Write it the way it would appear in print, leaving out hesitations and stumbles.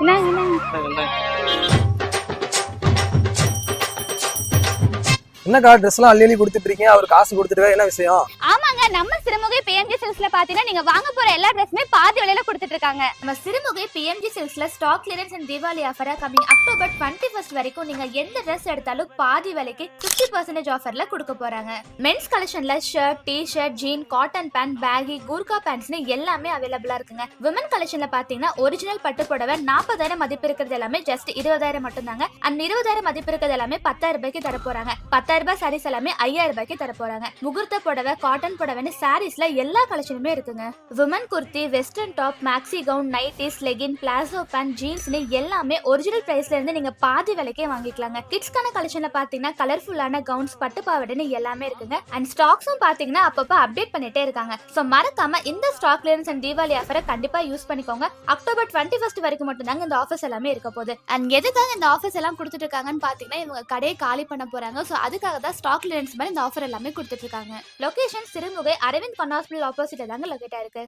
இந்தாங்க, இந்தாங்க. என்னக்கா ட்ரெஸ் எல்லாம் அள்ளி கொடுத்துட்டு இருக்கீங்க, அவர் காசு கொடுத்துட்டு என்ன விஷயம்? ஆமாங்க, நம்ம சிறுமுகை பிஎம்ஜி சில்க்ஸ்ல பாத்தீங்கன்னா நீங்க வாங்க போற எல்லா ட்ரெஸ்ஸுமே பாதி விலையில கொடுத்துட்டு இருக்காங்க. நம்ம சிறுமுகை பிஎம்ஜி சில்க்ஸ்ல ஸ்டாக் கிளியரன்ஸ் அண்ட் தீபாவளி ஆஃபரா கமிங் அக்டோபர் 21 வரைக்கும் நீங்க எந்த ட்ரெஸ் எடுத்தாலும் பாதி விலைக்கு 50% ஆஃபர்ல கொடுக்க போறாங்க. மென்ஸ் கலெக்ஷன்ல shirt, T-shirt, jean, cotton pant, baggy, Gurkha பேண்ட்ஸ்னு எல்லாமே அவைலபிளா இருக்குங்க. விமன் கலெக்ஷன்ல பாத்தீங்கன்னா ஒரிஜினல் பட்டு புடவை 40,000 மதிப்பு இருக்கிறது எல்லாமே ஜஸ்ட் 20,000 மட்டும் தாங்க. அண்ட் 20,000 மதிப்பு இருக்கிறது எல்லாமே 10,000 ரூபாய்க்கு தர போறாங்க. 10,000 ரூபாய் சாரீஸ் எல்லாமே 5,000 ரூபாய்க்கு தர போறாங்க. முகூர்த்த புடவை, காட்டன் புடவைன்னு சாரீஸ்ல எல்லா கலெக்ஷனுமே இருக்குங்க. Women kurti, western top, maxi gown, nighties, legging, palazzo pant, ஜீன்ஸ்னு எல்லாமே ஒரிஜினல் பிரைஸ்ல இருந்து நீங்க பாதி விலைக்கே வாங்கிக்கலாங்க. கிட்ஸ்க்கான கலெக்ஷன்ல பாத்தீங்கன்னா கலர்ஃபுல்லான கவுன்ஸ், பட்டு பாவாடைன்னு எல்லாமே இருக்குங்க. அண்ட் ஸ்டாக்ஸும் பாத்தீங்கன்னா அப்பப்ப அப்டேட் பண்ணிட்டே இருக்காங்க. சோ மறக்காம இந்த ஸ்டாக் கிளியரன்ஸ் அண்ட் தீபாவளி ஆஃபரை கண்டிப்பா யூஸ் பண்ணிக்கோங்க. அக்டோபர் 21 வரைக்கும் மட்டும் தாங்க இந்த ஆஃபர்ஸ் எல்லாமே இருக்க போகுது. அண்ட் எதுக்காக இந்த ஆஃபர்ஸ் எல்லாம் கொடுத்துட்டு இருக்காங்கன்னு பாத்தீங்கன்னா இவங்க கடையை காலி பண்ண போறாங்க. சோ அதுக்காக தான் ஸ்டாக் கிளியரன்ஸ் மாதிரி இந்த ஆஃபர் எல்லாமே கொடுத்துட்டு இருக்காங்க. லொகேஷன் சிறுமுகை அரவிந்த் கண் ஹாஸ்பிடல் ஆப்போசிட்ல தாங்க லொகேட் ஆயிருக்கு.